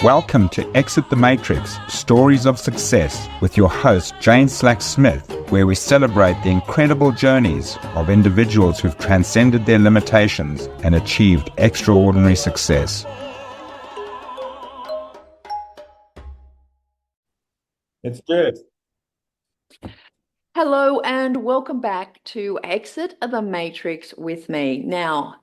Welcome to Exit the Matrix, Stories of Success with your host, Jane Slack-Smith, where we celebrate the incredible journeys of individuals who've transcended their limitations and achieved extraordinary success. It's good. Hello and welcome back to Exit the Matrix with me. Now,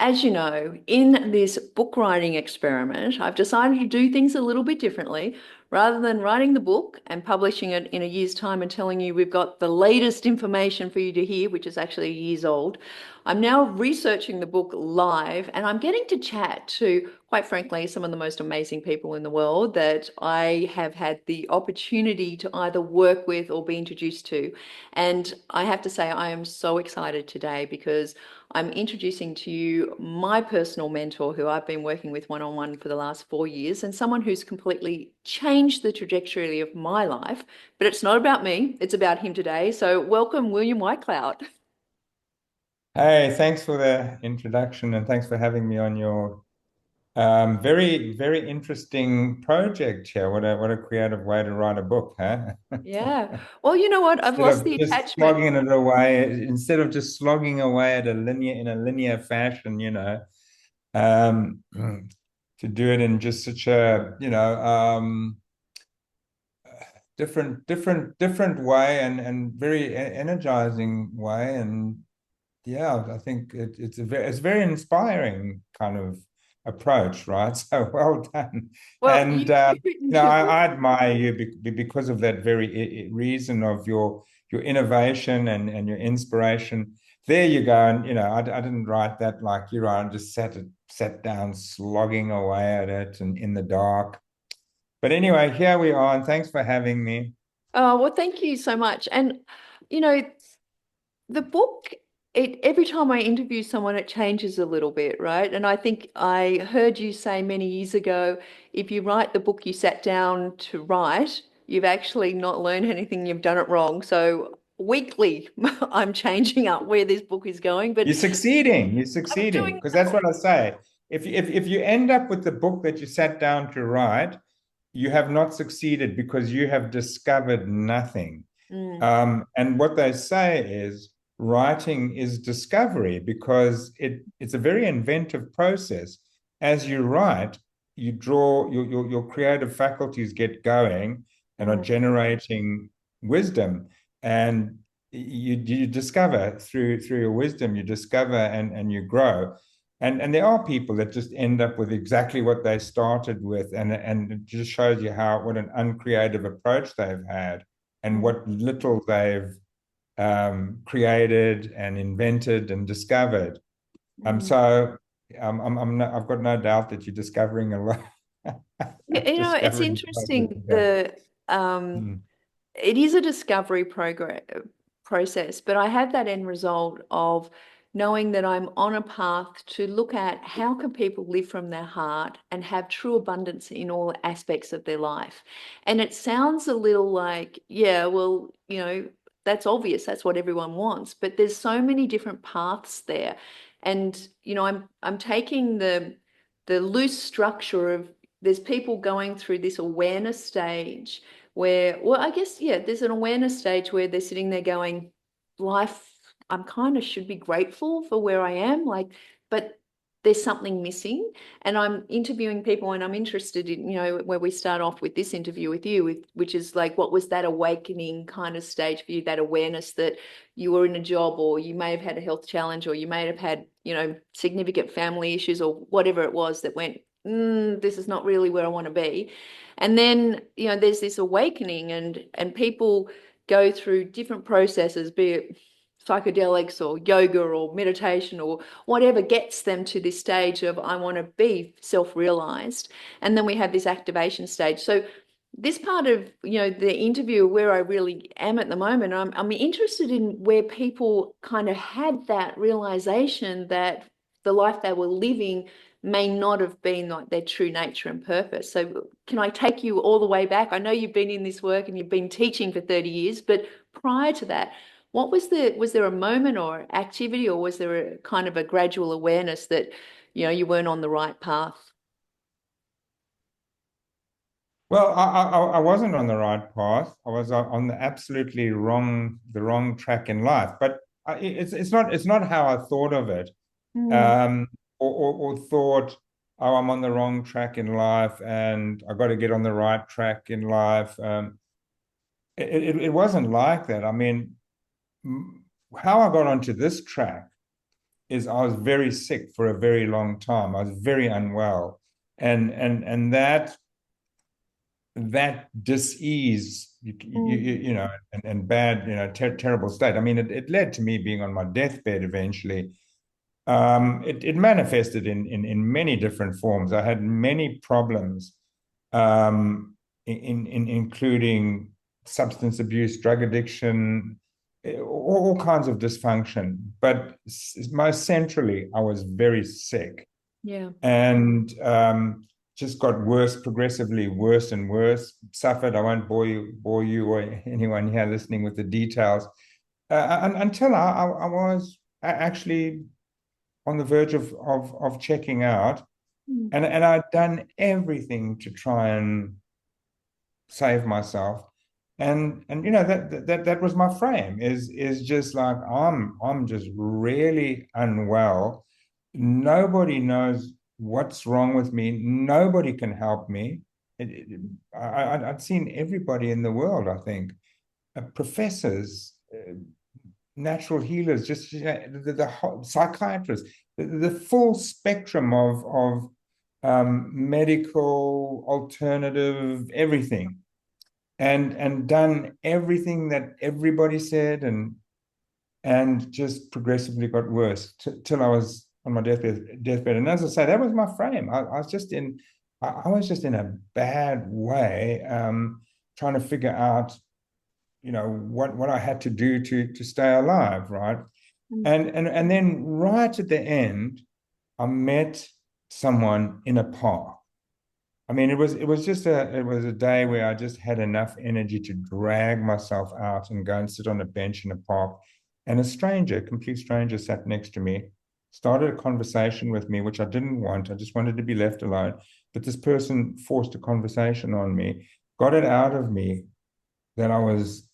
as you know, in this book writing experiment, I've decided to do things a little bit differently. Rather than writing the book and publishing it in a year's time and telling you we've got the latest information for you to hear, which is actually years old, I'm now researching the book live and I'm getting to chat to, quite frankly, some of the most amazing people in the world that I have had the opportunity to either work with or be introduced to. And I have to say, I am so excited today because I'm introducing to you my personal mentor who I've been working with one-on-one for the last 4 years, and someone who's completely changed the trajectory of my life. But it's not about me, it's about him today. So welcome, William Whitecloud. Hey, thanks for the introduction and thanks for having me on your very, very interesting project here. What a creative way to write a book, huh? Yeah. Well, you know what? I've Instead lost of the just attachment. slogging it away, instead of just slogging away at in a linear fashion, to do it in just such a, different way and very energizing way. And yeah, I think it's very inspiring kind of approach, right? So well done. Well, And you've written two I books. admire you because of that very reason of your innovation and your inspiration. There you go. And I didn't write that like you write. I just sat down slogging away at it and in the dark. But anyway, here we are, and thanks for having me. Oh, well, thank you so much. And, you know, the book, every time I interview someone, it changes a little bit, right? And I think I heard you say many years ago, if you write the book you sat down to write, you've actually not learned anything, you've done it wrong. So weekly, I'm changing up where this book is going, but You're I'm succeeding, doing because that's well. what I say. If you end up with the book that you sat down to write, you have not succeeded because you have discovered nothing. Mm, And what they say is writing is discovery because it's a very inventive process. As you write, you draw your creative faculties get going and are mm, generating wisdom. And you discover through your wisdom, you discover and you grow. And there are people that just end up with exactly what they started with, and it just shows you what an uncreative approach they've had and mm, what little they've created and invented and discovered. mm. So I've got no doubt that you're discovering a lot. It's Discovering a lot interesting. as Um, Mm. it is a discovery process, but I have that end result of knowing that I'm on a path to look at how can people live from their heart and have true abundance in all aspects of their life. And it sounds a little like, yeah, well, that's obvious, that's what everyone wants, but there's so many different paths there. And I'm taking the loose structure of there's people going through this awareness stage where, well, I guess, yeah, there's an awareness stage where they're sitting there going, life, I'm kind of should be grateful for where I am, like, but there's something missing. And I'm interviewing people and I'm interested in, where we start off with this interview with you, which is like, what was that awakening kind of stage for you, that awareness that you were in a job or you may have had a health challenge or you may have had, significant family issues or whatever it was that went, this is not really where I want to be. And then, there's this awakening and people go through different processes, be it psychedelics or yoga or meditation or whatever gets them to this stage of I want to be self-realized. And then we have this activation stage. So this part of, the interview where I really am at the moment, I'm interested in where people kind of had that realization that the life they were living may not have been like their true nature and purpose. So can I take you all the way back? I know you've been in this work and you've been teaching for 30 years, but prior to that, was there a moment or activity, or was there a kind of a gradual awareness that, you weren't on the right path? Well, I wasn't on the right path. I was on the wrong track in life. But it's not how I thought of it, Mm. um, or thought, oh, I'm on the wrong track in life, and I got to get on the right track in life. It wasn't like that. I mean, how I got onto this track is I was very sick for a very long time. I was very unwell, and that dis-ease, you know, and bad, you know, terrible state. I mean, it led to me being on my deathbed eventually. It manifested in many different forms. I had many problems, including substance abuse, drug addiction, all kinds of dysfunction. But most centrally, I was very sick. Yeah. And just got worse, progressively worse and worse. Suffered. I won't bore you or anyone here listening with the details. Until I was actually on the verge of checking out, Mm. and I'd done everything to try and save myself. And you know, that was my frame, is just like, I'm just really unwell. Nobody knows what's wrong with me. Nobody can help me. I'd seen everybody in the world, I think, professors, natural healers, just, you know, the psychiatrists, the full spectrum of medical, alternative, everything, and done everything that everybody said, and just progressively got worse till I was on my deathbed. And as I say, that was my frame. I was just in a bad way, trying to figure out, you know, what I had to do to stay alive, right? And then right at the end, I met someone in a park. I mean, it was a day where I just had enough energy to drag myself out and go and sit on a bench in a park. And a stranger, a complete stranger, sat next to me, started a conversation with me, which I didn't want. I just wanted to be left alone. But this person forced a conversation on me, got it out of me that I was,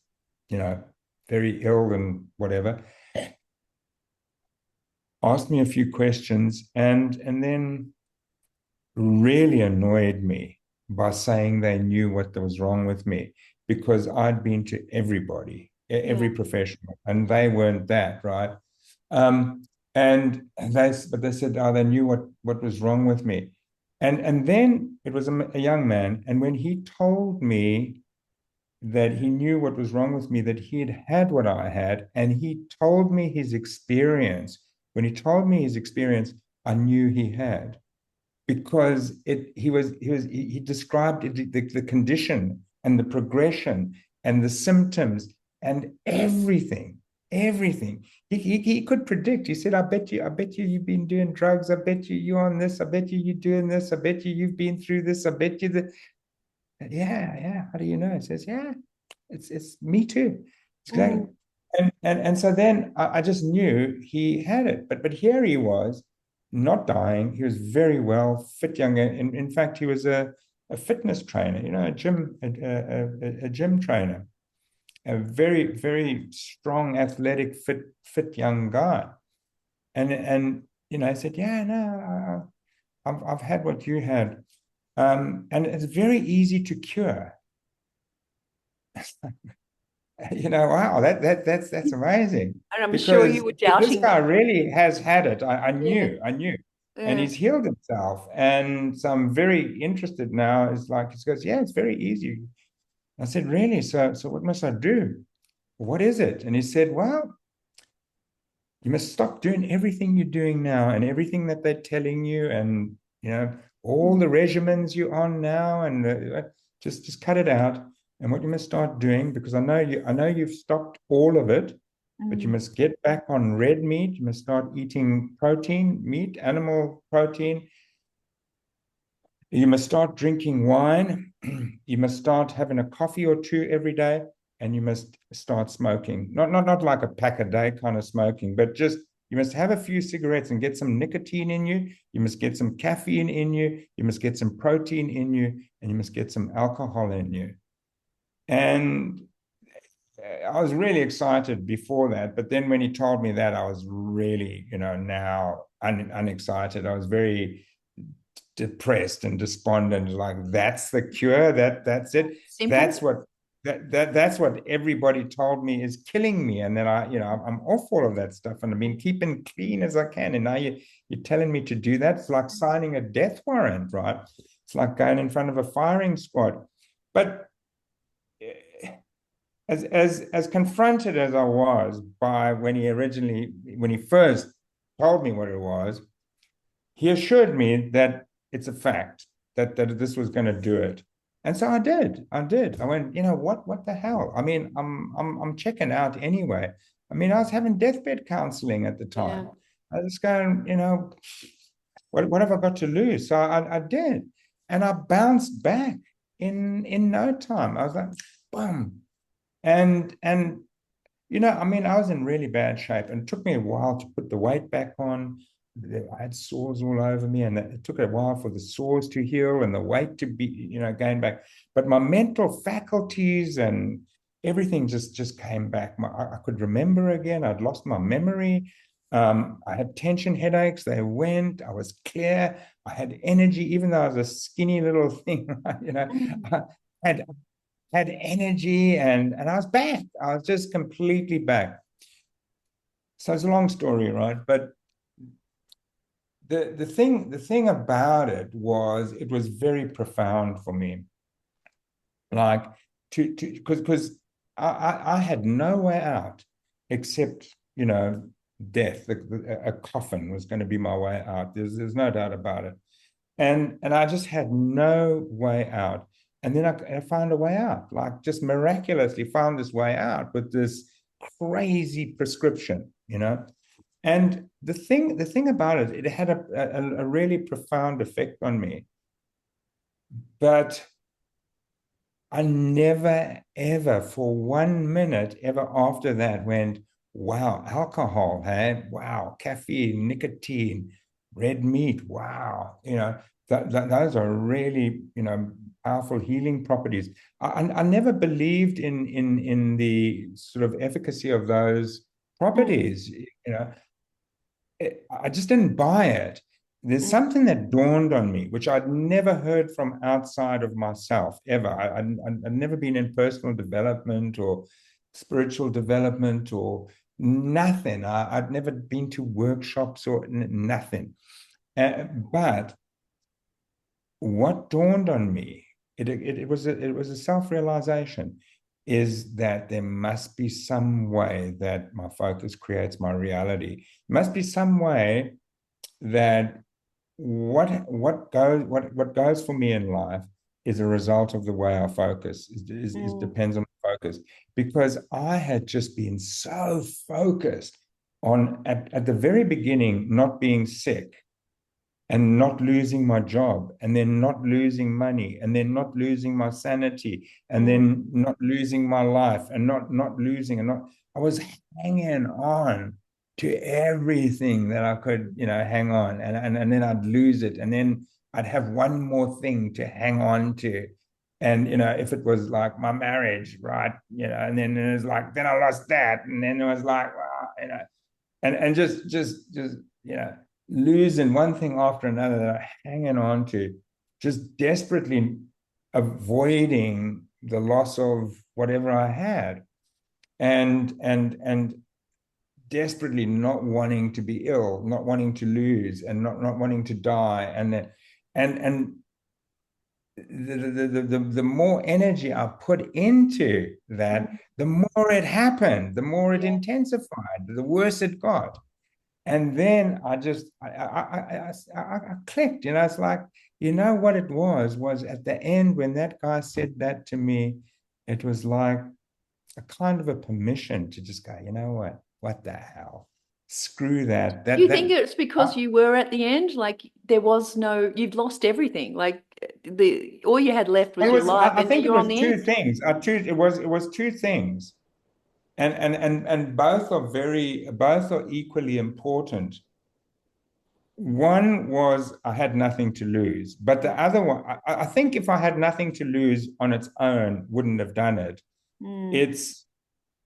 you know, very ill and whatever, asked me a few questions, and then really annoyed me by saying they knew what was wrong with me, because I'd been to everybody, every professional, and they weren't that, right? Um, but they said, oh, they knew what was wrong with me. And then it was a young man, and when he told me that he knew what was wrong with me, that he had had what I had, and he told me his experience. When he told me his experience, I knew he had, because he described the condition and the progression and the symptoms and everything. He could predict. He said, I bet you you've been doing drugs. I bet you're on this. I bet you're doing this. I bet you've been through this. I bet you that. Yeah. How do you know? It says, yeah, it's me too. Exactly. And so then I just knew he had it. But here he was, not dying. He was very well, fit, young. In fact, he was a fitness trainer, you know, a gym trainer, a very strong, athletic, fit young guy. And you know, I said, yeah, no, I've had what you had. And it's very easy to cure. You know, wow, that's amazing. And I'm sure Because you were this doubting guy that. really has had it. Yeah. I knew. And Yeah. he's healed himself. And so I'm very interested now. It's like, he goes, yeah, it's very easy. I said, really? So what must I do? What is it? And he said, well, you must stop doing everything you're doing now and everything that they're telling you, and, you know, all the regimens you're on now, and just cut it out. And what you must start doing, because I know you've stopped all of it, but you must get back on red meat. You must start eating protein, meat, animal protein. You must start drinking wine. You must start having a coffee or two every day, and you must start smoking. Not like a pack a day kind of smoking, but just You must have a few cigarettes and get some nicotine in you. You must get some caffeine in you. You must get some protein in you, and you must get some alcohol in you. And I was really excited before that, but then when he told me that, I was really, now unexcited. I was very depressed and despondent. Like, that's the cure. That's it. Simple. That's what everybody told me is killing me. And then I'm off all of that stuff, and I've been keeping clean as I can. And now you're telling me to do that. It's like signing a death warrant, right? It's like going in front of a firing squad. But as confronted as I was by when he first told me what it was, he assured me that it's a fact that this was going to do it. And so I did. I went, what the hell? I mean, I'm checking out anyway. I mean, I was having deathbed counseling at the time. I was going, what have I got to lose? So I did. And I bounced back in no time. I was like, boom. And I mean, I was in really bad shape, and it took me a while to put the weight back on. I had sores all over me, and it took a while for the sores to heal and the weight to be, gain back. But my mental faculties and everything just came back. I could remember again. I'd lost my memory. I had tension headaches. They went. I was clear. I had energy, even though I was a skinny little thing. I had energy, and I was back. I was just completely back. So it's a long story, right? But the thing about it was very profound for me. Like because I had no way out except death. A coffin was going to be my way out. There's no doubt about it. And I just had no way out. And then I found a way out, like just miraculously found this way out with this crazy prescription, And the thing about it had a really profound effect on me. But I never, ever, for 1 minute, ever after that went, wow, alcohol, hey? Wow, caffeine, nicotine, red meat, wow. Those are really, powerful healing properties. I never believed in the sort of efficacy of those properties. I just didn't buy it. There's something that dawned on me, which I'd never heard from outside of myself ever. I'd never been in personal development or spiritual development or nothing. I'd never been to workshops or nothing. But what dawned on me, it was a self-realization, is that there must be some way that my focus creates my reality. There must be some way that what goes for me in life is a result of the way I focus. Is depends on focus, because I had just been so focused on at the very beginning not being sick and not losing my job, and then not losing money, and then not losing my sanity, and then not losing my life, and not losing, and I was hanging on to everything that I could, hang on, and then I'd lose it, and then I'd have one more thing to hang on to. And if it was like my marriage, right, and then it was like, then I lost that, and then it was like, wow, and just losing one thing after another that I'm hanging on to, just desperately avoiding the loss of whatever I had, and desperately not wanting to be ill, not wanting to lose, and not wanting to die, and the more energy I put into that, the more it happened, the more it intensified, the worse it got. And then I clicked, it's like, what it was at the end when that guy said that to me, it was like a kind of a permission to just go, what the hell? Screw that. Do you think it's because you were at the end? Like you'd lost everything. Like all you had left was your life, and then you're on the end. It was two things. It was two things. And both are equally important. One was I had nothing to lose, but the other one, I think if I had nothing to lose on its own, wouldn't have done it. It's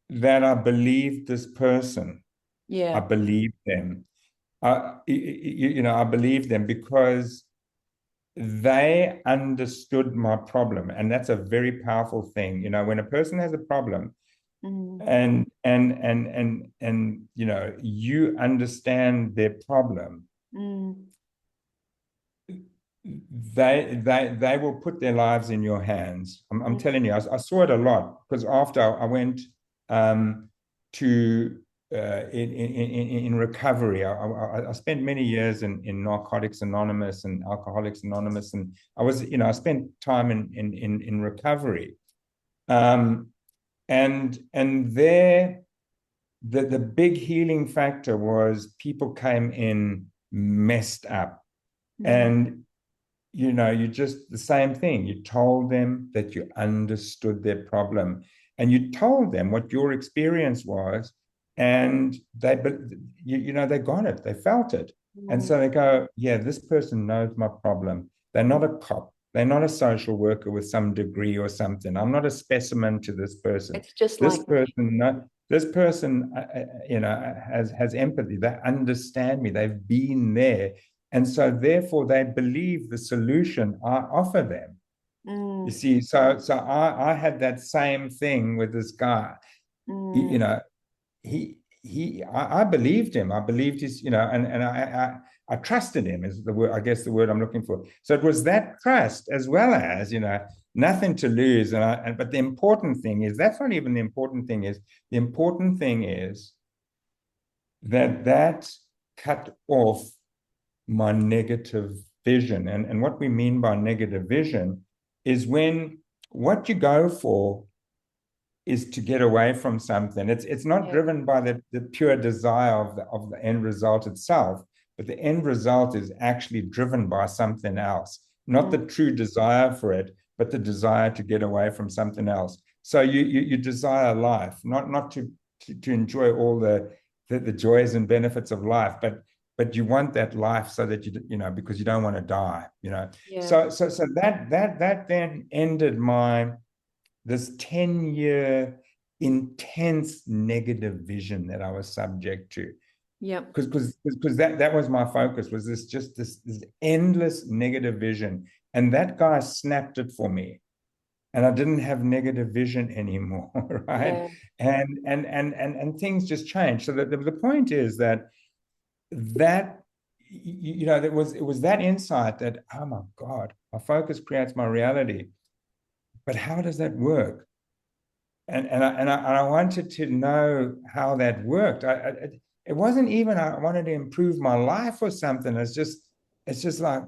that I believed this person. I believed them. I believed them because they understood my problem, and that's a very powerful thing. When a person has a problem, and you understand their problem, they will put their lives in your hands. I'm telling you, I saw it a lot, because after I went to in recovery, I spent many years in Narcotics Anonymous and Alcoholics Anonymous, and I spent time in recovery, and there the big healing factor was people came in messed up, and you just the same thing. You told them that you understood their problem, and you told them what your experience was, and they got it, they felt it. And so they go, yeah, this person knows my problem. They're not a cop. They're not a social worker with some degree or something. I'm not a specimen to this person. It's just this like person. This person, has empathy. They understand me. They've been there. And so therefore they believe the solution I offer them. You see, so I had that same thing with this guy. I believed him. I believed his, and I trusted him, is the word, I guess the word I'm looking for. So it was that trust, as well as, nothing to lose. But the important thing is, that's not even the important thing is, the important thing is that cut off my negative vision. And what we mean by negative vision is when what you go for is to get away from something. It's not driven by the pure desire of the end result itself, but the end result is actually driven by something else, not the true desire for it, but the desire to get away from something else. So you desire life, not to enjoy all the joys and benefits of life, but you want that life so that because you don't want to die. So that then ended this 10-year intense negative vision that I was subject to. Yeah. Because that was my focus, was this endless negative vision. And that guy snapped it for me. And I didn't have negative vision anymore, right? Yeah. And things just changed. So the point is that it was that insight that, oh my God, my focus creates my reality. But how does that work? And I wanted to know how that worked. It wasn't even I wanted to improve my life or something. It's just like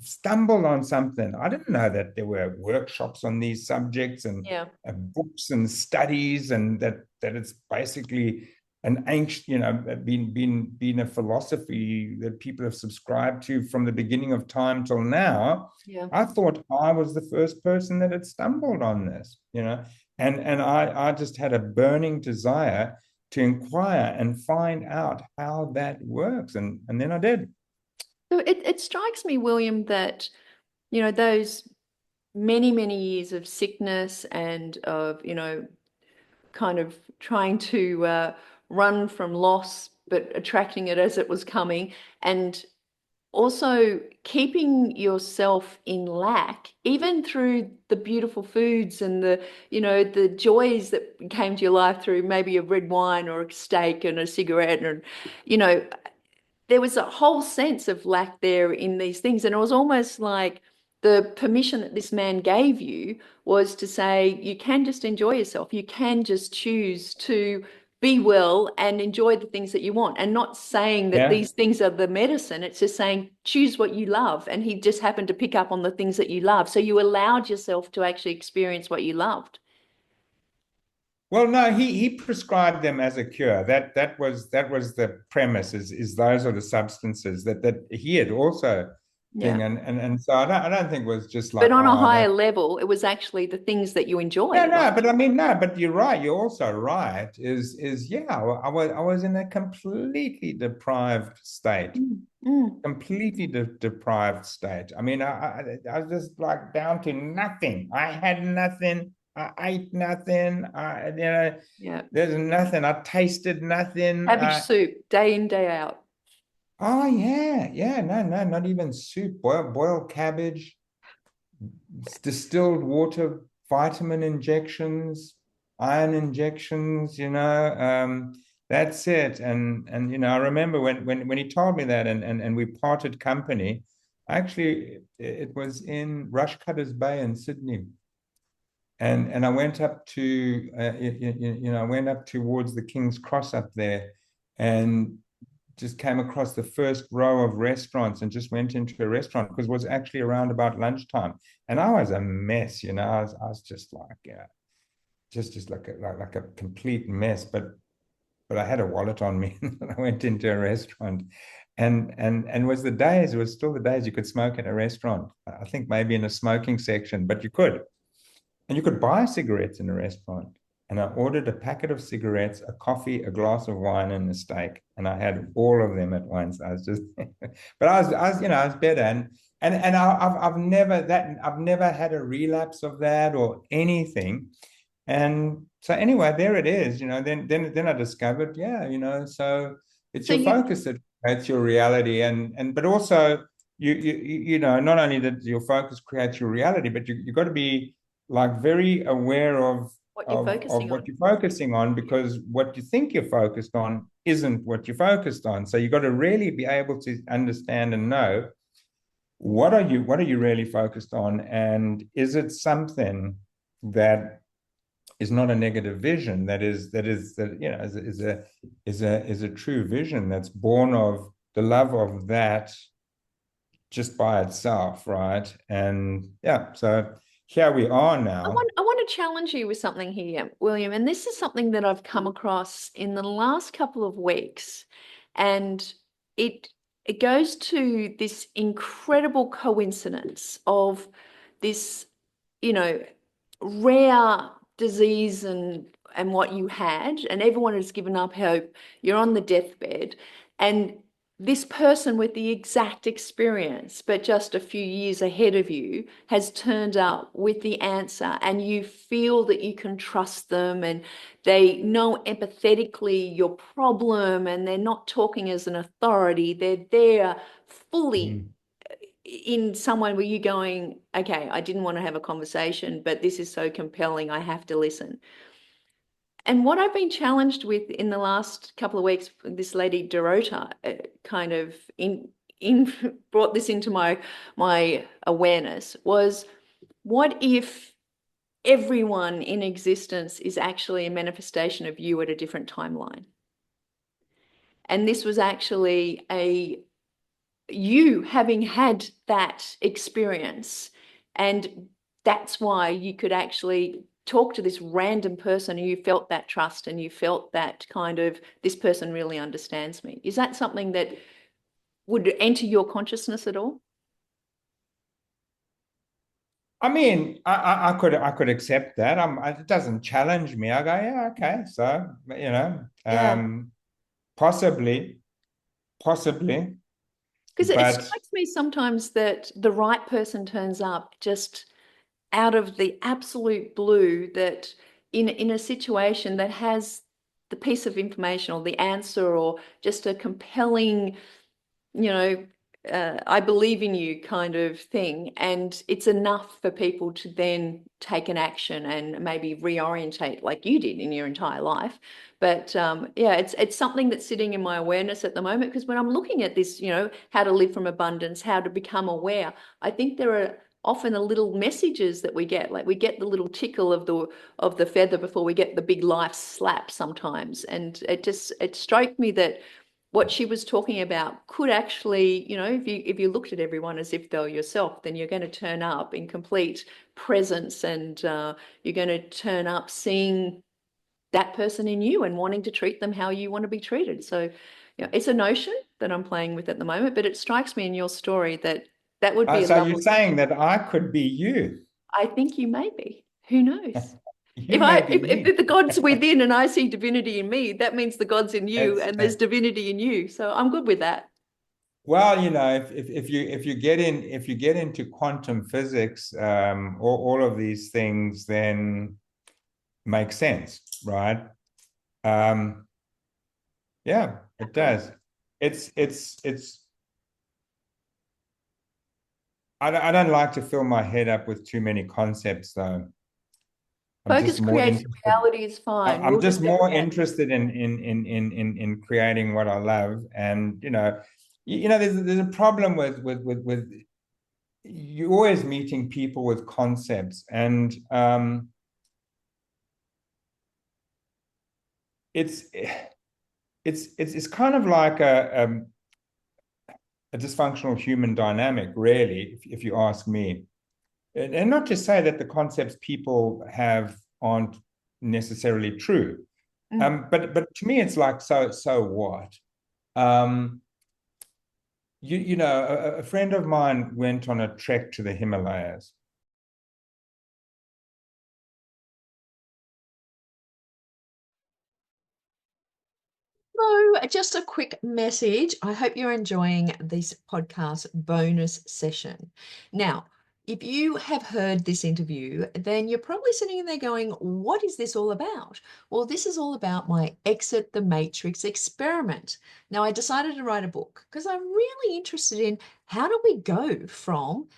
stumbled on something. I didn't know that there were workshops on these subjects and books and studies, and that it's basically an ancient, been a philosophy that people have subscribed to from the beginning of time till now. I thought I was the first person that had stumbled on this, and I just had a burning desire to inquire and find out how that works, and then I did. So it strikes me, William, that those many years of sickness and of kind of trying to run from loss, but attracting it as it was coming, and also keeping yourself in lack, even through the beautiful foods and the joys that came to your life through maybe a red wine or a steak and a cigarette, and there was a whole sense of lack there in these things. And it was almost like the permission that this man gave you was to say, you can just enjoy yourself. You can just choose to be well and enjoy the things that you want, and not saying that these things are the medicine. It's just saying, choose what you love. And he just happened to pick up on the things that you love. So you allowed yourself to actually experience what you loved. Well, no, he prescribed them as a cure. That was the premise. Is those are the substances that he had also Yeah. And so I don't think it was just like, But on a oh, higher that. level, it was actually the things that you enjoy. No, no, Like, but I mean, no, but you're right. You're also right. Yeah, I was in a completely deprived state, mm. completely deprived state. I mean, I was just like down to nothing. I had nothing. I ate nothing. Yeah. There's nothing. I tasted nothing. Cabbage soup, day in, day out. Oh yeah, yeah. No, no, not even soup. Boiled cabbage, distilled water, vitamin injections, iron injections, that's it. And I remember when he told me that and we parted company, actually it was in Rushcutters Bay in Sydney. And I went up to I went up towards the King's Cross up there and just came across the first row of restaurants and just went into a restaurant because it was actually around about lunchtime. And I was a mess, I was just like, yeah, just like a complete mess. But I had a wallet on me and I went into a restaurant. And it was still the days you could smoke in a restaurant. I think maybe in a smoking section, but you could. And you could buy cigarettes in a restaurant. And I ordered a packet of cigarettes, a coffee, a glass of wine, and a steak. And I had all of them at once. I was just, but I was better. And I've never had a relapse of that or anything. And so anyway, there it is. Then I discovered, yeah, so it's So your you, focus that creates your reality, and but also not only that your focus creates your reality, but you got to be like very aware of what you're of focusing what on. you're focusing on, because what you think you're focused on isn't what you're focused on. So you got to really be able to understand and know what are you really focused on, and is it something that is not a negative vision, is a true vision that's born of the love of that just by itself, right? And yeah, so here we are now. I want to challenge you with something here, William, and this is something that I've come across in the last couple of weeks, and it it goes to this incredible coincidence of this, you know, rare disease and what you had, and everyone has given up hope. You're on the deathbed, and this person with the exact experience, but just a few years ahead of you, has turned up with the answer, and you feel that you can trust them and they know empathetically your problem and they're not talking as an authority. They're there fully in someone where you're going, okay, I didn't want to have a conversation, but this is so compelling, I have to listen. And what I've been challenged with in the last couple of weeks, this lady Dorota kind of in brought this into my awareness, was what if everyone in existence is actually a manifestation of you at a different timeline? And this was actually you having had that experience, and that's why you could actually talk to this random person and you felt that trust and you felt that kind of, this person really understands me. Is that something that would enter your consciousness at all? I mean, I could accept that. It doesn't challenge me. I go, yeah, okay. So, Yeah, possibly, possibly, because it but strikes me sometimes that the right person turns up just out of the absolute blue, that in a situation that has the piece of information or the answer or just a compelling, you know, I believe in you kind of thing. And it's enough for people to then take an action and maybe reorientate like you did in your entire life. But yeah, it's something that's sitting in my awareness at the moment, because when I'm looking at this, how to live from abundance, how to become aware, I think there are often the little messages that we get, like we get the little tickle of the feather before we get the big life slap sometimes. And it struck me that what she was talking about could actually, if you looked at everyone as if they were yourself, then you're going to turn up in complete presence, and you're going to turn up seeing that person in you and wanting to treat them how you want to be treated. So, it's a notion that I'm playing with at the moment, but it strikes me in your story that That would be a So you're lovely. saying that I could be you. I think you may be. Who knows? You may be me. If the God's within and I see divinity in me, that means the God's in you That's, and there's divinity in you. So I'm good with that. well, if you get into quantum physics, all of these things then make sense, right? Yeah, it does. It's. I don't like to fill my head up with too many concepts, though. I'm Focus just more creates interested. reality is fine. I'm We'll just just go more with that. interested in creating what I love, and there's a problem with you're always meeting people with concepts, and it's kind of like a dysfunctional human dynamic, really, if you ask me. And not to say that the concepts people have aren't necessarily true. But to me, it's like, so what? A friend of mine went on a trek to the Himalayas. So, just a quick message. I hope you're enjoying this podcast bonus session. Now, if you have heard this interview, then you're probably sitting there going, what is this all about? Well, this is all about my Exit the Matrix experiment. Now, I decided to write a book because I'm really interested in how do we go from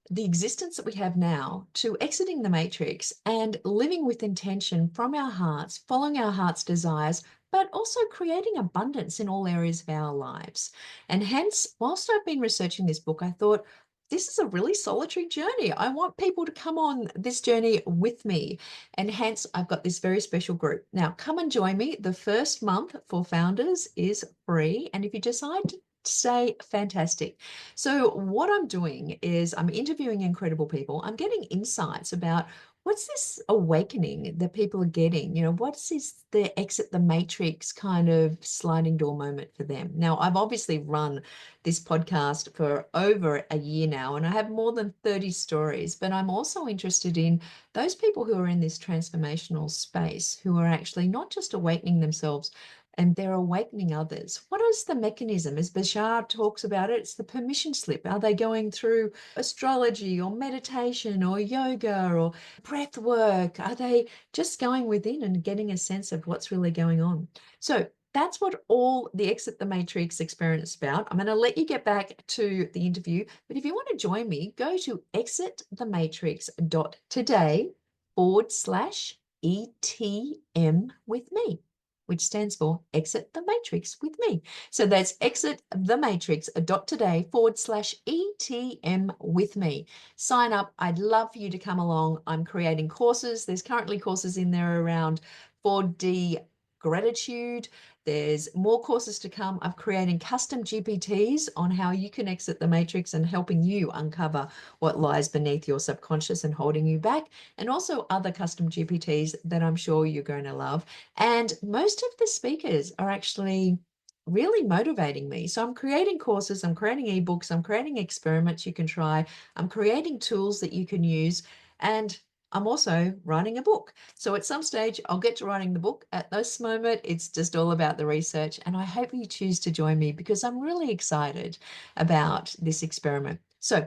the existence that we have now to exiting the matrix and living with intention from our hearts, following our heart's desires, but also creating abundance in all areas of our lives. And hence, whilst I've been researching this book, I thought, this is a really solitary journey. I want people to come on this journey with me. And hence, I've got this very special group. Now, come and join me. The first month for founders is free. And if you decide to stay, fantastic. So what I'm doing is I'm interviewing incredible people. I'm getting insights about what's this awakening that people are getting? What's the exit the matrix kind of sliding door moment for them? Now, I've obviously run this podcast for over a year now, and I have more than 30 stories, but I'm also interested in those people who are in this transformational space, who are actually not just awakening themselves, and they're awakening others. What is the mechanism? As Bashar talks about it, it's the permission slip. Are they going through astrology or meditation or yoga or breath work? Are they just going within and getting a sense of what's really going on? So that's what all the Exit the Matrix experience is about. I'm going to let you get back to the interview, but if you want to join me, go to exitthematrix.today/ETM with me, which stands for Exit the Matrix with me. So that's exitthematrix.today/ETM with me. Sign up. I'd love for you to come along. I'm creating courses. There's currently courses in there around 4D gratitude. There's more courses to come. I'm creating custom GPTs on how you can exit the matrix and helping you uncover what lies beneath your subconscious and holding you back, and also other custom GPTs that I'm sure you're going to love. And most of the speakers are actually really motivating me. So I'm creating courses, I'm creating ebooks, I'm creating experiments you can try, I'm creating tools that you can use, and I'm also writing a book. So at some stage, I'll get to writing the book. At this moment, it's just all about the research. And I hope you choose to join me because I'm really excited about this experiment. So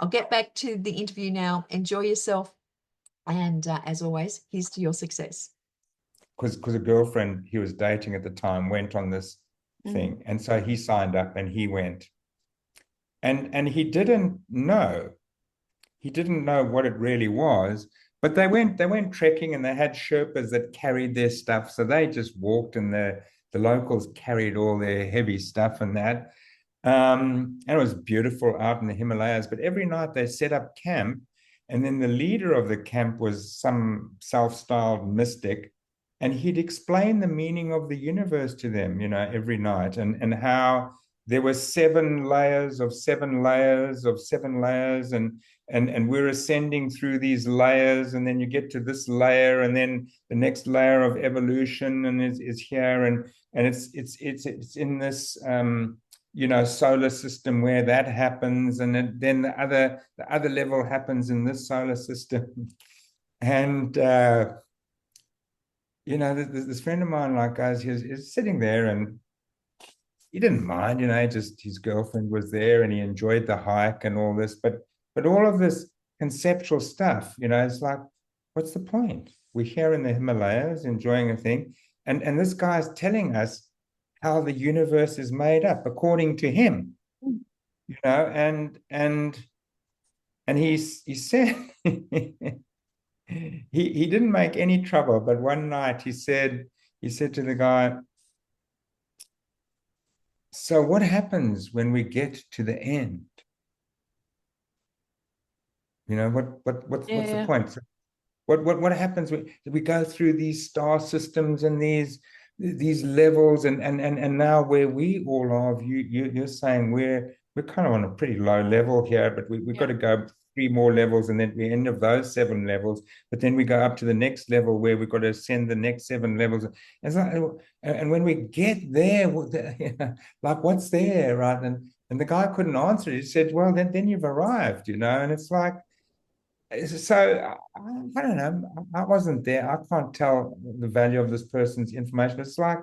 I'll get back to the interview now. Enjoy yourself. And as always, here's to your success. Because a girlfriend he was dating at the time went on this thing. And so he signed up and he went. And he didn't know. He didn't know what it really was. But they went trekking and they had Sherpas that carried their stuff. So they just walked and the locals carried all their heavy stuff and that. And it was beautiful out in the Himalayas. But every night they set up camp. And then the leader of the camp was some self-styled mystic. And he'd explain the meaning of the universe to them, every night, and how there were 7 layers of 7 layers of 7 layers, and we're ascending through these layers, and then you get to this layer, and then the next layer of evolution and is here, and it's in this solar system where that happens, and then the other level happens in this solar system. And this friend of mine, like, guys, he's sitting there, and he didn't mind, just his girlfriend was there, and he enjoyed the hike and all this, but all of this conceptual stuff, it's like, what's the point? We're here in the Himalayas enjoying a thing, and this guy's telling us how the universe is made up according to him, and he said he didn't make any trouble, but one night he said to the guy, so what happens when we get to the end? What's the point? What happens when we go through these star systems and these levels, and now where we all are, you're saying we're kind of on a pretty low level here, but we've got to go 3 more levels, and then we end of those 7 levels, but then we go up to the next level where we've got to ascend the next 7 levels. And when we get there, like, what's there, right? And the guy couldn't answer it. He said, well, then you've arrived, and it's like, so I don't know. I wasn't there. I can't tell the value of this person's information. It's like,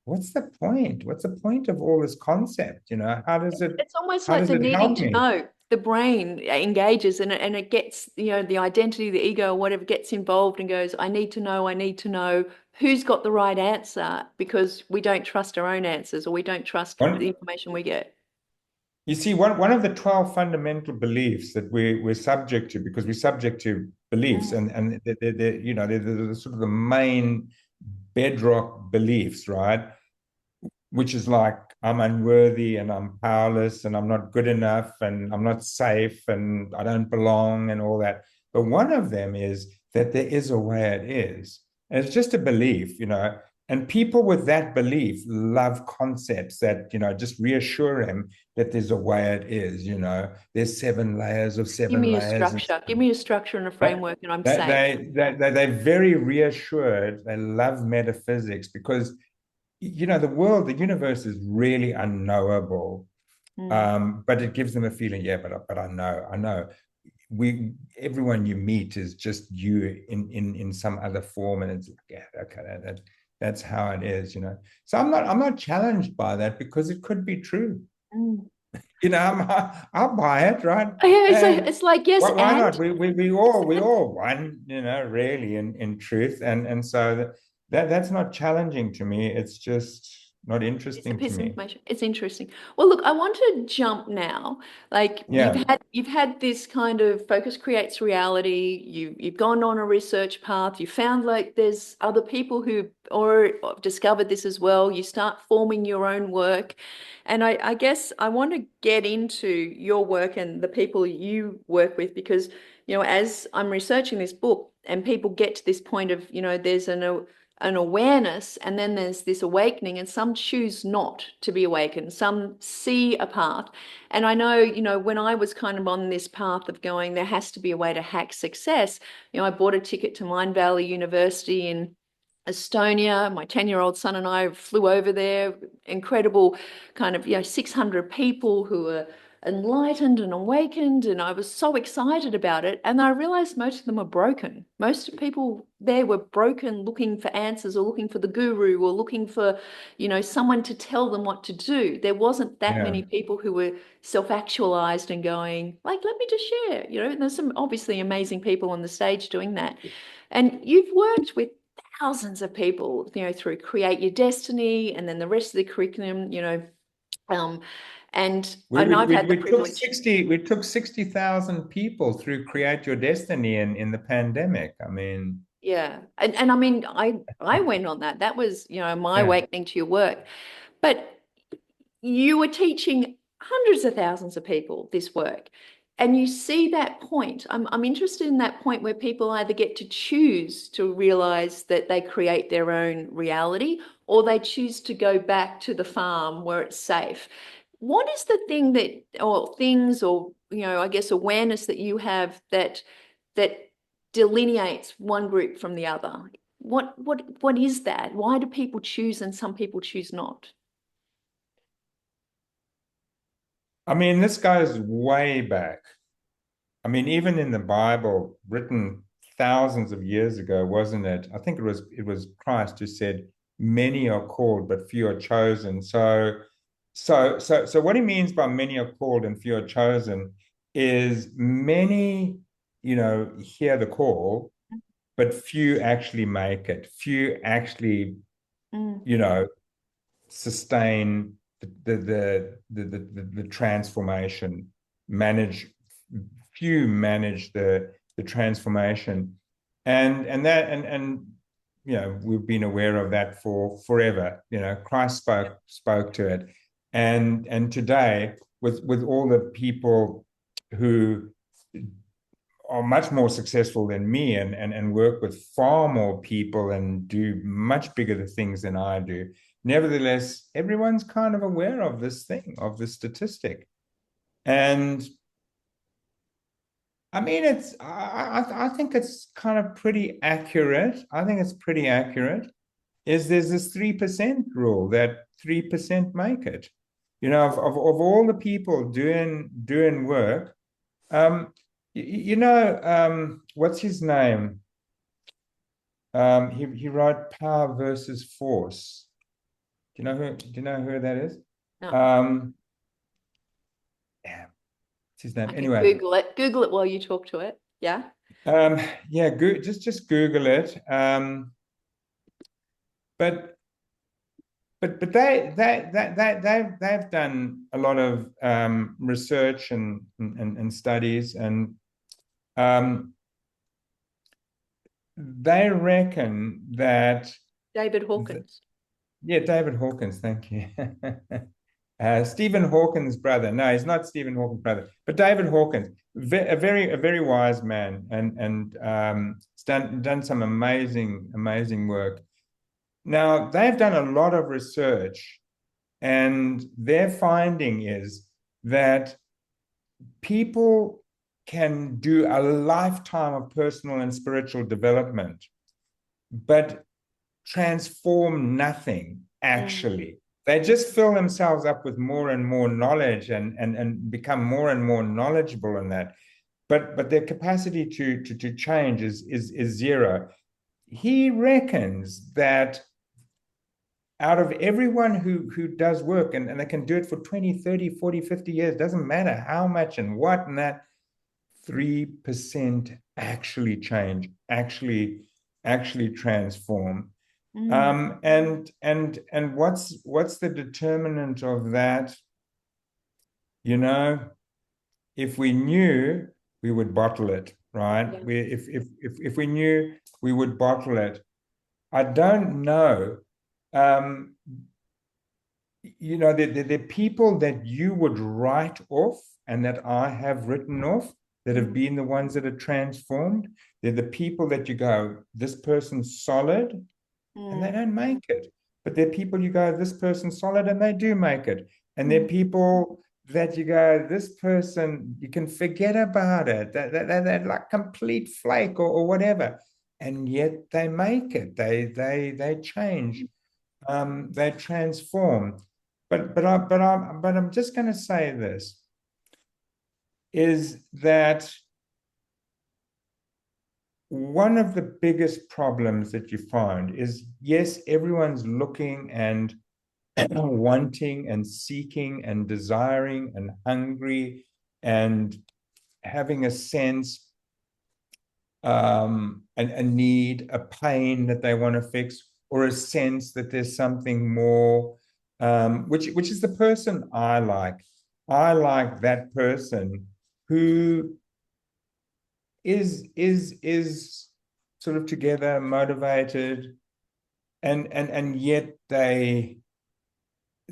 what's the point? What's the point of all this concept? How does it? It's almost how like does the it needing help to me? know. The brain engages, and it gets, the identity, the ego, or whatever gets involved and goes, I need to know who's got the right answer, because we don't trust our own answers, or we don't trust the information we get. You see, one of the 12 fundamental beliefs that we're subject to, because we're subject to beliefs, and they're the sort of the main bedrock beliefs, right? Which is like, I'm unworthy, and I'm powerless, and I'm not good enough, and I'm not safe, and I don't belong, and all that. But one of them is that there is a way it is. And it's just a belief, and people with that belief love concepts that, just reassure him that there's a way it is, there's 7 layers of 7 Give me a layers. structure. Give me a structure and a framework, and I'm safe. They're very reassured. They love metaphysics because, the universe is really unknowable, but it gives them a feeling, but I know. Everyone you meet is just you in some other form, and it's like, okay, that's how it is, So I'm not challenged by that, because it could be true. I'll buy it, right? Yeah, it's like, yes, why not? We all won, really, in truth, and so that's not challenging to me. It's just not interesting it's a piece to of me. information. It's interesting. Well, look, I want to jump now. Like, you've had this kind of focus creates reality. You've gone on a research path. You found like there's other people who or discovered this as well. You start forming your own work. And I guess I want to get into your work and the people you work with, because, as I'm researching this book and people get to this point of, there's an awareness, and then there's this awakening, and some choose not to be awakened, some see a path. And I know, when I was kind of on this path of going, there has to be a way to hack success, I bought a ticket to Mind Valley University in Estonia. My 10-year-old son and I flew over there. Incredible kind of, 600 people who are enlightened and awakened, and I was so excited about it. And I realized most of them are broken. Most people there were broken, looking for answers, or looking for the guru, or looking for, someone to tell them what to do. There wasn't that many people who were self-actualized and going, like, let me just share, and there's some obviously amazing people on the stage doing that. And you've worked with thousands of people, through Create Your Destiny, and then the rest of the curriculum, and I've had the privilege. We took 60,000 people through Create Your Destiny in the pandemic. I mean, yeah, and I mean, I went on that. That was, my awakening to your work. But you were teaching hundreds of thousands of people this work. And you see that point. I'm interested in that point where people either get to choose to realize that they create their own reality, or they choose to go back to the farm where it's safe. What is the thing that, or things, or, I guess awareness that you have that delineates one group from the other? What is that? Why do people choose and some people choose not? I mean, this goes way back. I mean, even in the Bible, written thousands of years ago, wasn't it? I think it was Christ who said, "Many are called, but few are chosen." So what he means by many are called and few are chosen is many, hear the call, but few actually make it. Few actually, you know, sustain the transformation, manage few manage the transformation, and we've been aware of that for forever. Christ spoke to it, and today with all the people who are much more successful than me and work with far more people and do much bigger things than I do. Nevertheless, everyone's kind of aware of this thing, of this statistic. And I mean, I think it's kind of pretty accurate. I think it's pretty accurate. There's this 3% rule that 3% make it. Of all the people doing work, what's his name? He wrote Power versus Force. Do you know who that is? No. Yeah, what's his name? I can Anyway, Google it while you talk to it. Yeah. Yeah, just Google it. But they've done a lot of research and studies, and they reckon that David Hawkins. David Hawkins, thank you. Stephen Hawkins' brother. No, he's not Stephen Hawkins' brother, but David Hawkins, a very wise man, and done some amazing work. Now, they've done a lot of research, and their finding is that people can do a lifetime of personal and spiritual development, but transform nothing, actually. They just fill themselves up with more and more knowledge and become more and more knowledgeable in that. But their capacity to change is zero. He reckons that out of everyone who does work, and they can do it for 20, 30, 40, 50 years, doesn't matter how much and what, and that 3% actually change, actually transform. And what's the determinant of that? If we knew, we would bottle it, right? Yeah. If we knew, we would bottle it. I don't know. There are people that you would write off and that I have written off that have been the ones that are transformed. They're the people that you go, this person's solid, and they don't make it. But there are people you go, this person's solid, and they do make it. And there are people that you go, this person, you can forget about it. They're like complete flake or whatever. And yet they make it. They change. They transform. But I'm just going to say this, is that one of the biggest problems that you find is, yes, everyone's looking and wanting and seeking and desiring and hungry and having a sense, a need, a pain that they want to fix, or a sense that there's something more, which is the person I like. I like that person who is sort of together, motivated, and yet they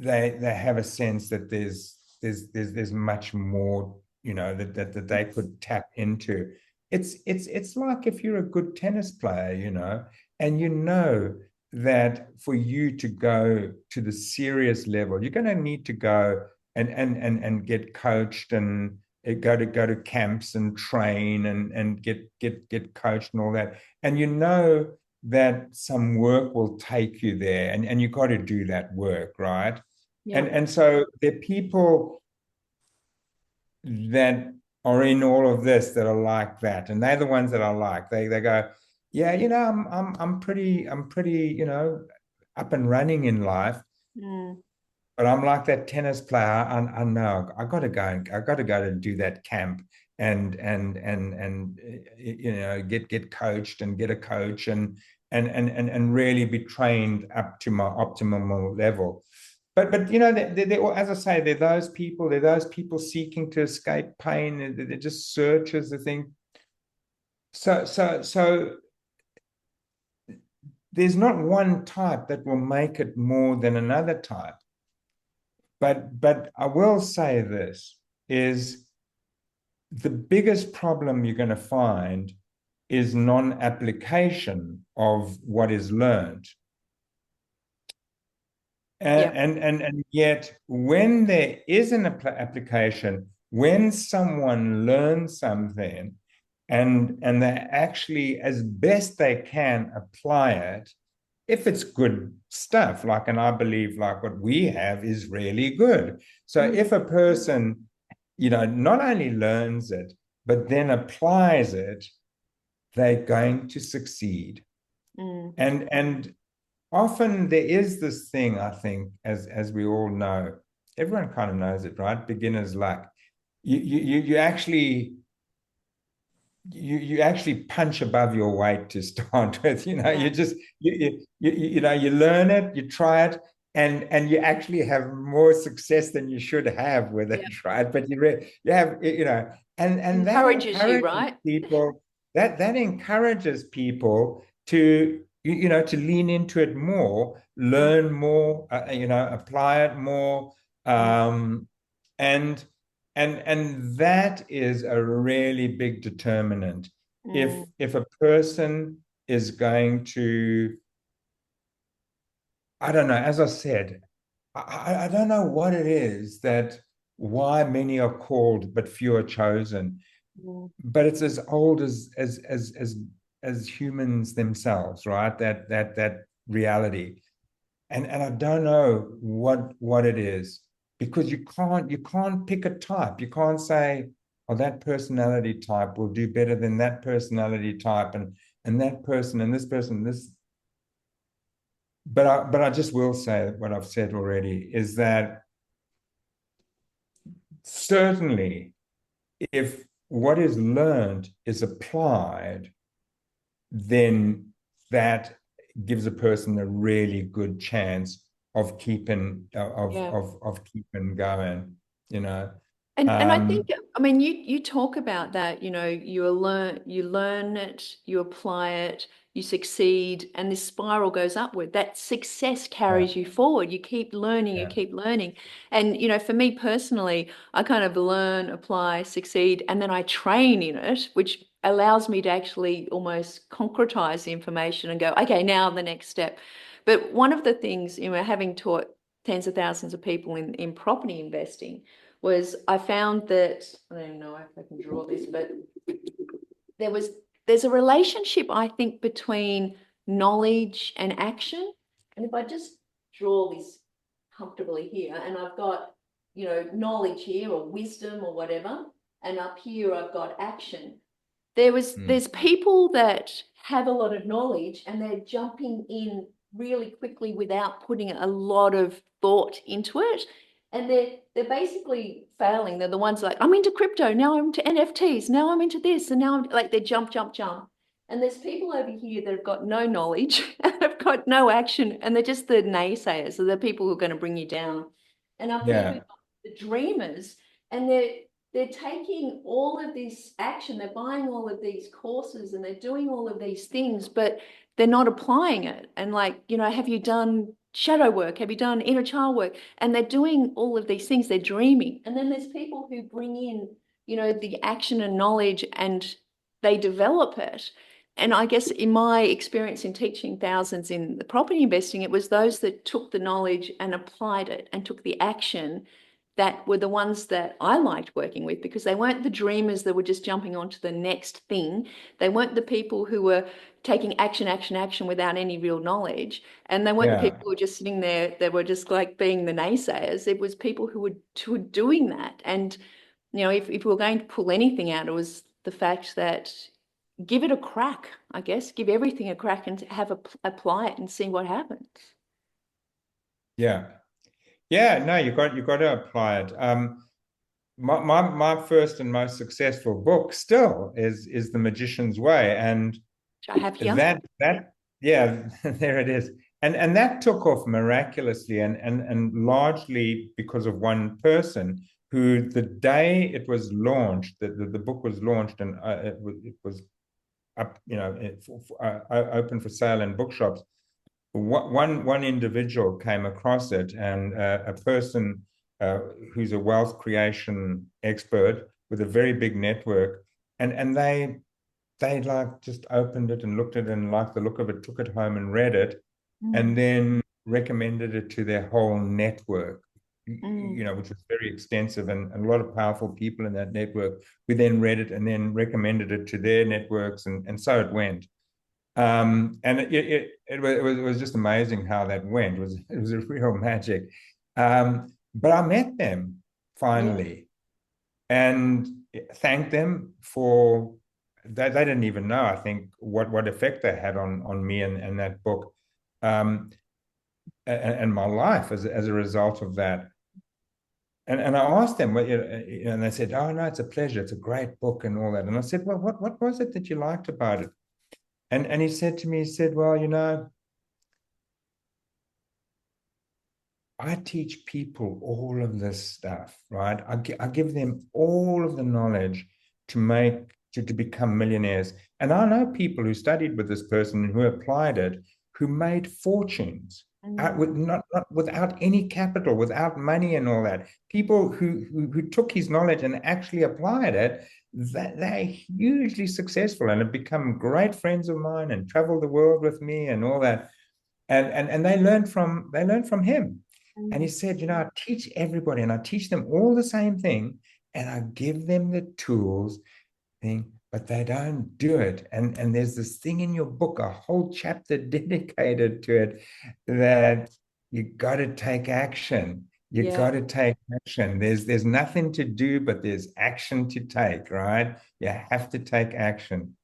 have a sense that there's much more, that they could tap into. It's like if you're a good tennis player, and that for you to go to the serious level, you're going to need to go and get coached and go to camps and train and get coached and all that. And that some work will take you there, and you got to do that work, right? Yeah. And so there are people that are in all of this that are like that, and they're the ones that I like. They go, yeah, I'm pretty, up and running in life, but I'm like that tennis player. I know I got to go. I got to go to do that camp and get coached and get a coach and really be trained up to my optimal level. But as I say, they're those people seeking to escape pain. They're just searchers. I think so. There's not one type that will make it more than another type. But I will say this is the biggest problem you're going to find is non-application of what is learned. And yet, when there is an application, when someone learns something and they actually, as best they can, apply it, if it's good stuff, and I believe like what we have is really good. So if a person, not only learns it, but then applies it, they're going to succeed. And often there is this thing, I think, as we all know, everyone kind of knows it, right? Beginner's luck. You actually punch above your weight to start with. You learn it, you try it, and you actually have more success than you should have with it, right? But you have, and encourages you, right? People that encourages people to to lean into it more, learn more, apply it more, and that is a really big determinant. If a person is going to, I don't know, as I said, I don't know what it is that why many are called but few are chosen. But it's as old as humans themselves, right? That reality. And I don't know what it is, because you can't pick a type. You can't say, oh, that personality type will do better than that personality type, and that person and this person, this. But I just will say what I've said already is that certainly if what is learned is applied, then that gives a person a really good chance of keeping keeping going, And I think, I mean, you talk about that, you learn it, you apply it, you succeed, and this spiral goes upward. That success carries you forward. You keep learning, you keep learning. And, for me personally, I kind of learn, apply, succeed, and then I train in it, which allows me to actually almost concretize the information and go, okay, now the next step. But one of the things, having taught tens of thousands of people in property investing, was I found that, I don't know if I can draw this, but there's a relationship, I think, between knowledge and action. And if I just draw this comfortably here, and I've got, knowledge here or wisdom or whatever, and up here I've got action. There's people that have a lot of knowledge and they're jumping in really quickly without putting a lot of thought into it. And they're basically failing. They're the ones like, I'm into crypto, now I'm into NFTs, now I'm into this, and now I'm like, they jump. And there's people over here that have got no knowledge and have got no action, and they're just the naysayers. So they're people who are going to bring you down. And up here we've got the dreamers, and they're taking all of this action, they're buying all of these courses and they're doing all of these things, but they're not applying it. And have you done shadow work? Have you done inner child work? And they're doing all of these things, they're dreaming. And then there's people who bring in, the action and knowledge and they develop it. And I guess in my experience in teaching thousands in the property investing, it was those that took the knowledge and applied it and took the action that were the ones that I liked working with, because they weren't the dreamers that were just jumping onto the next thing. They weren't the people who were taking action without any real knowledge. And they weren't the people who were just sitting there that were just like being the naysayers. It was people who were doing that. And You know, if we were going to pull anything out, it was the fact that give it a crack, I guess, give everything a crack and apply it and see what happens. Yeah. Yeah, no, you got to apply it. My first and most successful book still is The Magician's Way, and Which I have here. that yeah, there it is. And that took off miraculously and largely because of one person who, the day it was launched, the book was launched, and it was up, open for sale in bookshops. One individual came across it, and a person who's a wealth creation expert with a very big network, and they like just opened it and looked at it and liked the look of it, took it home and read it, and then recommended it to their whole network, which was very extensive, and a lot of powerful people in that network who then read it and then recommended it to their networks, and so it went. And it was just amazing how that went. It was a real magic. But I met them finally and thanked them for they didn't even know, I think, what effect they had on me and that book, and my life as a result of that. And I asked them, and they said, "Oh no, it's a pleasure. It's a great book and all that." And I said, "Well, what was it that you liked about it?" And he said to me, he said, "Well, I teach people all of this stuff, right? I give them all of the knowledge to become millionaires. And I know people who studied with this person and who applied it, who made fortunes not without any capital, without money and all that. People who took his knowledge and actually applied it, they're hugely successful and have become great friends of mine and traveled the world with me and all that. And they learned from him." And he said, "I teach everybody, and I teach them all the same thing, and I give them the tools, but they don't do it. And there's this thing in your book, a whole chapter dedicated to it, that you got to take action. You got to take action. There's nothing to do, but there's action to take, right? You have to take action."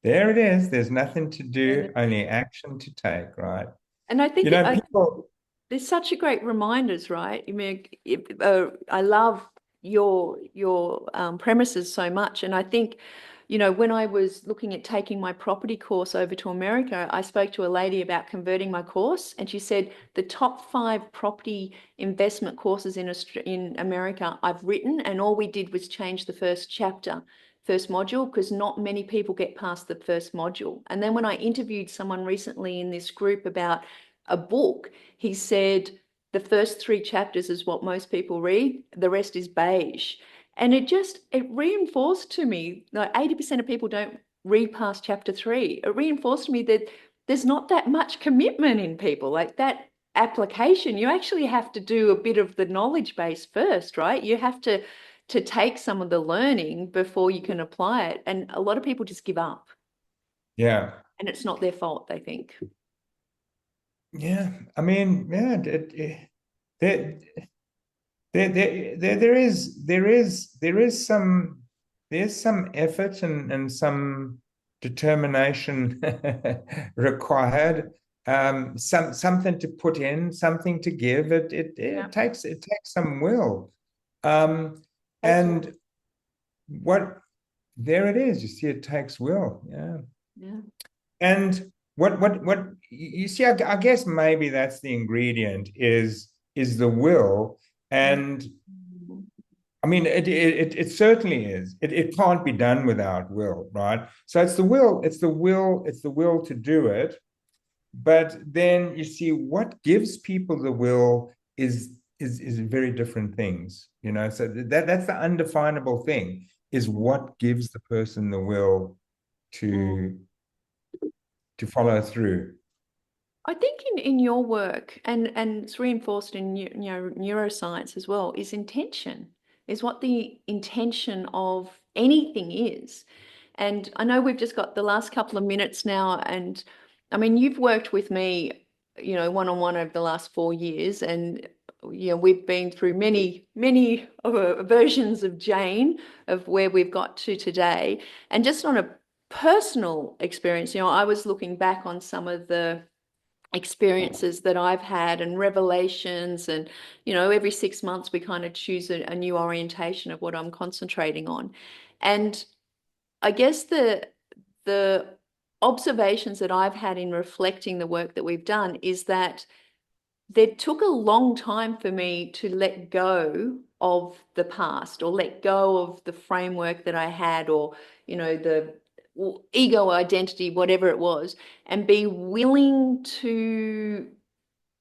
There it is. There's nothing to do, only action to take, right? And I think people. There's such a great reminders, right? I mean, I love your premises so much, and I think, when I was looking at taking my property course over to America, I spoke to a lady about converting my course, and she said the top 5 property investment courses in America I've written, and all we did was change the first module, because not many people get past the first module. And then when I interviewed someone recently in this group about a book, he said the first 3 chapters is what most people read, the rest is beige. And it reinforced to me, like 80% of people don't read past chapter 3. It reinforced to me that there's not that much commitment in people, like that application. You actually have to do a bit of the knowledge base first, right? You have to take some of the learning before you can apply it. And a lot of people just give up. Yeah. And it's not their fault, they think. Yeah, I mean, yeah, there is some effort and some determination required, something to put in, something to give. It takes some will, and there it is. You see, it takes will. Yeah. And what you see, I guess maybe that's the ingredient is the will. And I mean, it certainly is. It can't be done without will, right? So it's the will to do it. But then you see, what gives people the will is very different things, So that's the undefinable thing, is what gives the person the will to follow through. I think in your work, and it's reinforced in neuroscience as well, is intention, is what the intention of anything is. And I know we've just got the last couple of minutes now, and I mean, you've worked with me, one-on-one over the last 4 years, and we've been through many versions of Jane, of where we've got to today. And just on a personal experience, I was looking back on some of the experiences that I've had and revelations, and every 6 months we kind of choose a new orientation of what I'm concentrating on. And I guess the observations that I've had in reflecting the work that we've done is that there took a long time for me to let go of the past, or let go of the framework that I had, or the ego identity, whatever it was, and be willing to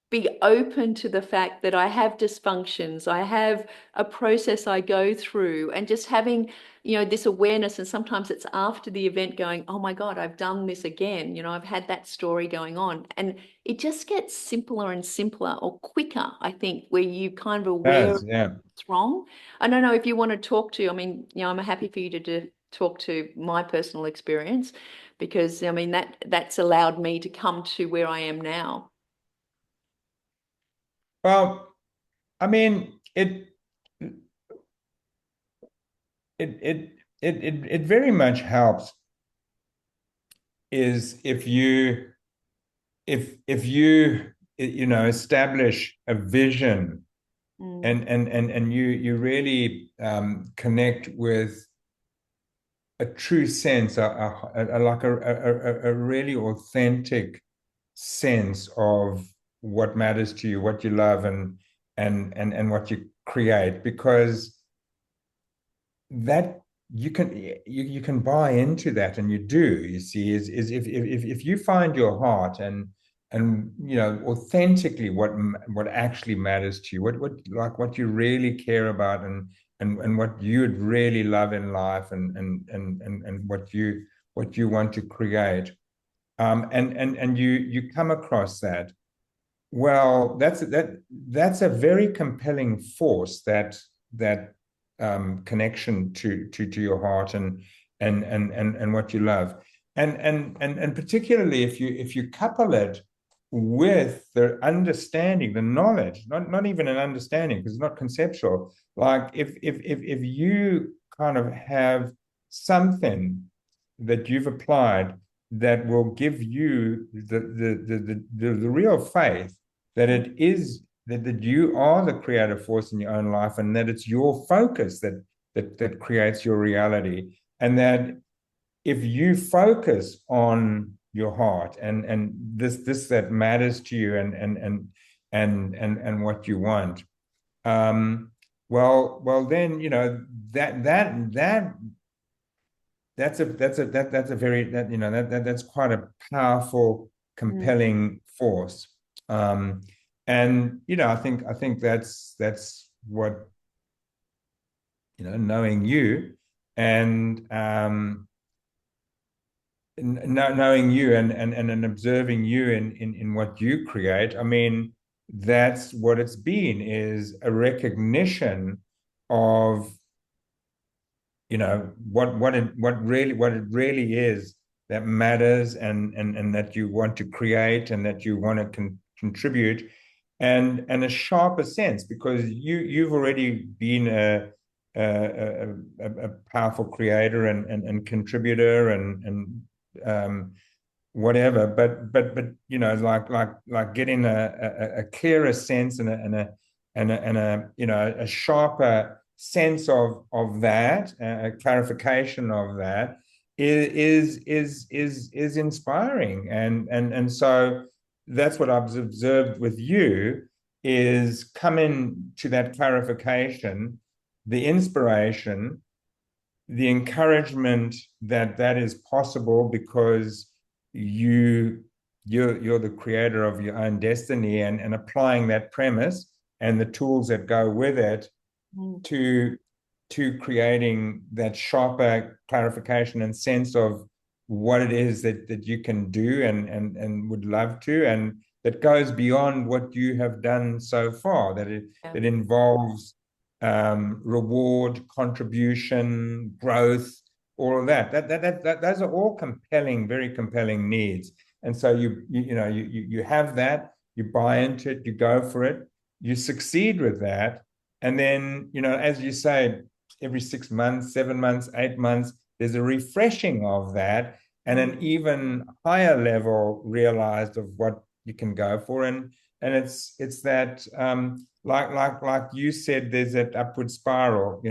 be open to the fact that I have dysfunctions, I have a process I go through, and just having, this awareness. And sometimes it's after the event going, oh my God, I've done this again. I've had that story going on. And it just gets simpler and simpler, or quicker, I think, where you kind of aware of what's wrong. I don't know if you want to talk to, I'm happy for you to talk to my personal experience, because that's allowed me to come to where I am now. Well, it very much helps is if you establish a vision, and you really connect with a true sense, like a really authentic sense of what matters to you, what you love, and what you create, because that you can buy into that, and you do. You see, is if you find your heart and authentically what actually matters to you, what you really care about, and what you'd really love in life, and what you want to create, and you come across that. Well, that's a very compelling force, that connection to your heart and what you love, and particularly if you couple it with the understanding, the knowledge, not even an understanding, because it's not conceptual. Like if you kind of have something that you've applied that will give you the real faith that it is that you are the creative force in your own life, and that it's your focus that creates your reality, and that if you focus on your heart and this that matters to you, and what you want, well then that's quite a powerful, compelling force. And I think that's what knowing you, and knowing you and observing you in what you create. That's what it's been, is a recognition of what it really is that matters, and that you want to create, and that you want to contribute, and a sharper sense, because you've already been a powerful creator and contributor and whatever, but like getting a clearer sense and a sharper sense of that, a clarification of that is inspiring, and so that's what I've observed with you, is coming to that clarification, the inspiration, the encouragement that is possible, because you're the creator of your own destiny, and applying that premise and the tools that go with it to creating that sharper clarification and sense of what it is that you can do and would love to, and that goes beyond what you have done so far, that involves reward, contribution, growth, all of that. Those are all compelling, very compelling needs. And so you have that, you buy into it, you go for it, you succeed with that. And then, as you say, every 6 months, 7 months, 8 months, there's a refreshing of that and an even higher level realized of what you can go for. And it's that, like you said, there's that upward spiral,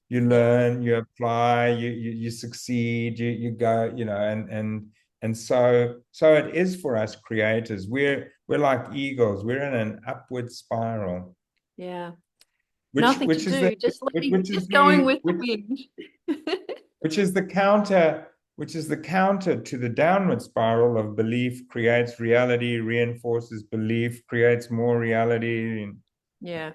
you learn, you apply, you succeed, you go, and so it is for us creators. We're like eagles. We're in an upward spiral. Yeah. Which Nothing to is do, just going with the wind. which is the counter to the downward spiral of belief creates reality, reinforces belief, creates more reality. Yeah.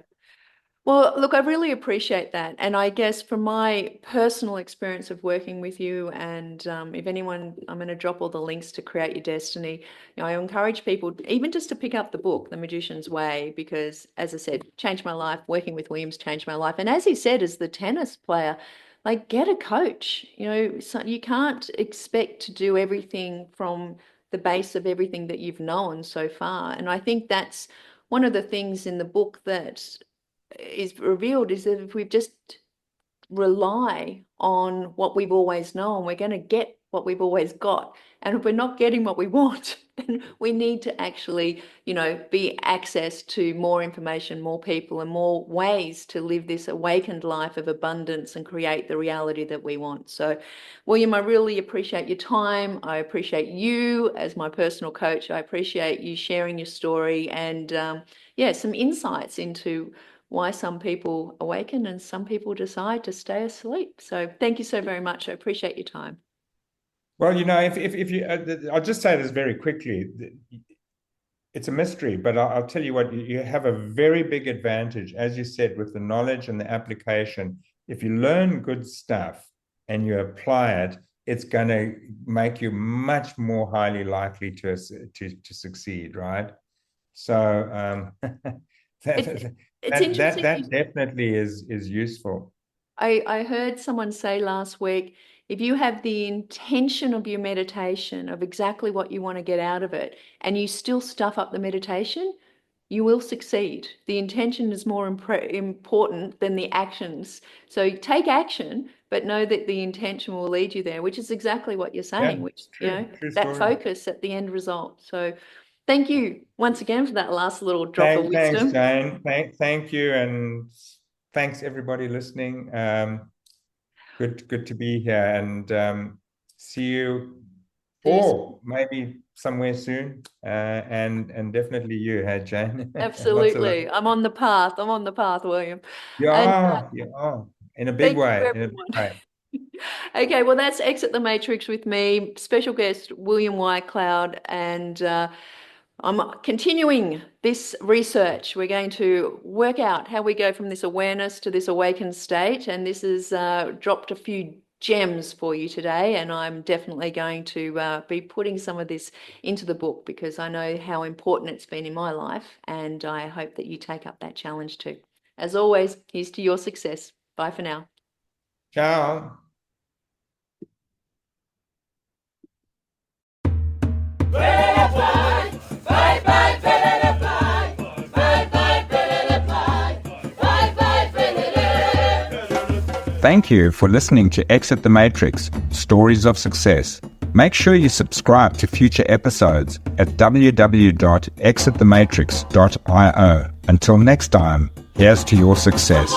Well, look, I really appreciate that. And I guess from my personal experience of working with you, and if anyone, I'm going to drop all the links to Create Your Destiny. I encourage people even just to pick up the book, The Magician's Way, because as I said, changed my life. Working with Williams changed my life. And as he said, as the tennis player, like, get a coach. So you can't expect to do everything from the base of everything that you've known so far. And I think that's one of the things in the book that is revealed is that if we just rely on what we've always known, we're going to get what we've always got. And if we're not getting what we want, then we need to actually, be access to more information, more people, and more ways to live this awakened life of abundance and create the reality that we want. So, William, I really appreciate your time. I appreciate you as my personal coach. I appreciate you sharing your story and, some insights into why some people awaken and some people decide to stay asleep. So thank you so very much. I appreciate your time. Well, if you, I'll just say this very quickly. It's a mystery, but I'll tell you what, you have a very big advantage, as you said, with the knowledge and the application. If you learn good stuff and you apply it, it's going to make you much more highly likely to succeed, right? So that definitely is useful. I heard someone say last week, if you have the intention of your meditation, of exactly what you want to get out of it, and you still stuff up the meditation, you will succeed. The intention is more important than the actions. So take action, but know that the intention will lead you there, which is exactly what you're saying, true that focus at the end result. So thank you once again for that last little drop of wisdom. Thanks, Jane. Thank you, and thanks everybody listening. Good to be here, and see you all maybe somewhere soon. And definitely you, hey Jane. Absolutely, I'm on the path. William. You are in a big way. Okay, well, that's Exit the Matrix with me, special guest William Whitecloud, and I'm continuing this research. We're going to work out how we go from this awareness to this awakened state, and this has dropped a few gems for you today, and I'm definitely going to be putting some of this into the book because I know how important it's been in my life, and I hope that you take up that challenge too. As always, here's to your success. Bye for now. Ciao. Thank you for listening to Exit the Matrix, Stories of Success. Make sure you subscribe to future episodes at www.exitthematrix.io. Until next time, here's to your success.